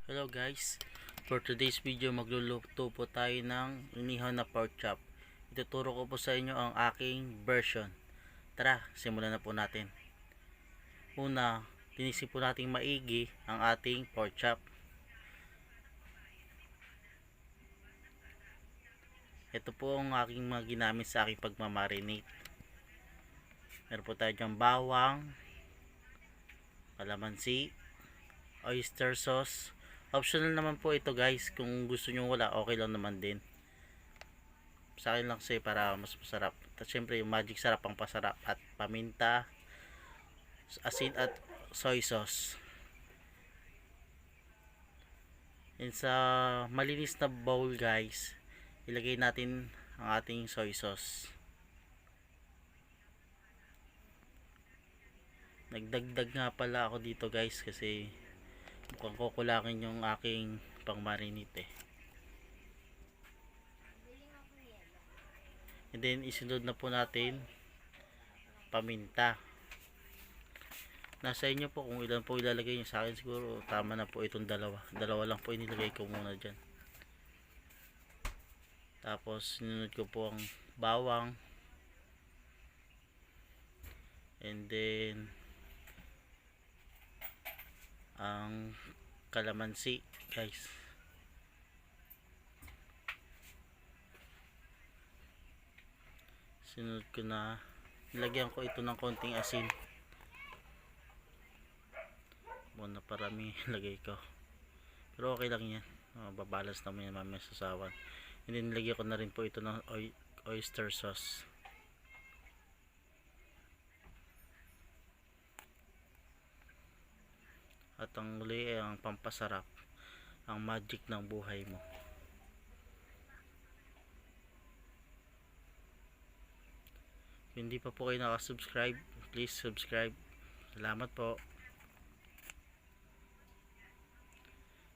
Hello guys, for today's video magluluto po tayo ng inihaw na pork chop. Ituturo ko po sa inyo ang aking version. Tara, simulan na po natin. Una, tinisip po natin maigi ang ating pork chop. Ito po ang aking mga ginamit sa aking pagmamarinate. Meron po tayo dyan bawang, kalamansi, oyster sauce. Optional naman po ito guys, kung gusto nyo wala okay lang naman din. Sa akin lang kasi para mas masarap. At syempre yung magic sarap ang pasarap. At paminta, asin at soy sauce. And sa malinis na bowl guys, ilagay natin ang ating soy sauce. Nagdagdag nga pala ako dito guys kasi mukhang kukulangin yung aking pang marinate. And then isunod na po natin paminta. Nasa inyo po kung ilan po ilalagay nyo. Sa akin siguro tama na po itong dalawa lang po inilagay ko muna dyan. Tapos sinunod ko po ang bawang, and then ang kalamansi guys. Sinunod ko na, nilagyan ko ito ng konting asin. Muna parami lagay ko, pero okay lang yan. Babalance naman yan mamaya sa sawan. And then nilagyan ko na rin po ito ng oyster sauce. At ang uli ay ang pampasarap, ang magic ng buhay mo. Kung hindi pa po kayo nakasubscribe, please subscribe. Salamat po.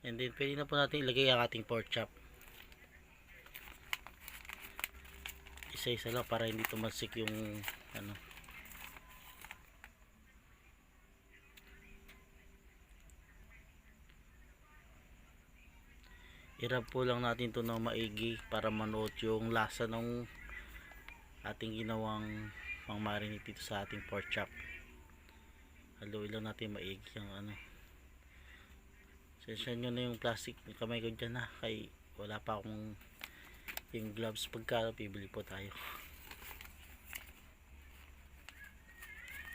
And then pwede na po natin ilagay ang ating pork chop. Isa-isa lang para hindi tumalsik yung ano. I-rub po lang natin ito ng maigi para manuot yung lasa ng ating ginawang pang marinate dito sa ating pork chop. Haluin lang natin maigi yung ano. Sensya nyo na yung plastic ng kamay ko dyan kay wala pa akong yung gloves pagka bibili po tayo.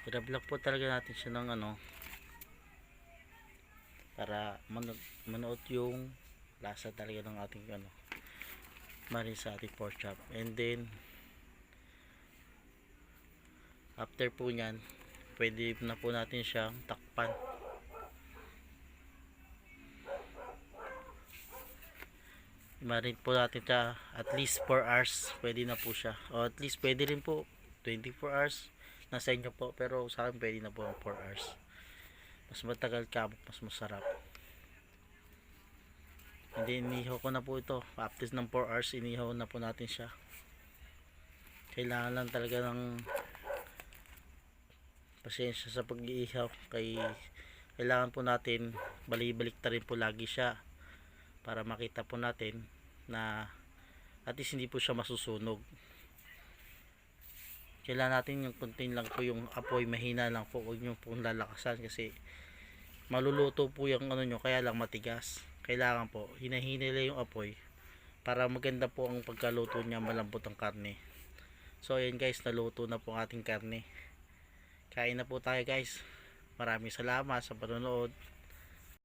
I-rub lang po talaga natin siya ng ano para manuot yung lasa talaga ng ating ano marin sa ating pork chop. And then after po nyan, pwede na po natin siyang takpan. Marin po natin siya at least 4 hours, pwede na po siya, o at least pwede rin po 24 hours, nasa inyo po, pero sa akin pwede na po ang 4 hours. Mas matagal ka, mas masarap. Hindi, inihaw ko na po ito. After ng 4 hours, inihaw na po natin siya. Kailangan lang talaga ng pasensya sa pag-iihaw. Kailangan po natin balik-balik ta rin po lagi siya para makita po natin na at least hindi po siya masusunog. Kailangan natin yung kontin lang po yung apoy, mahina lang po, huwag nyo pong lalakasan kasi maluluto po yung ano nyo, kaya lang matigas. Kailangan po hinahina lang yung apoy para maganda po ang pagkaluto niya, malambot ang karne. So ayan guys, naluto na po ang ating karne. Kain na po tayo guys. Maraming salamat sa panonood.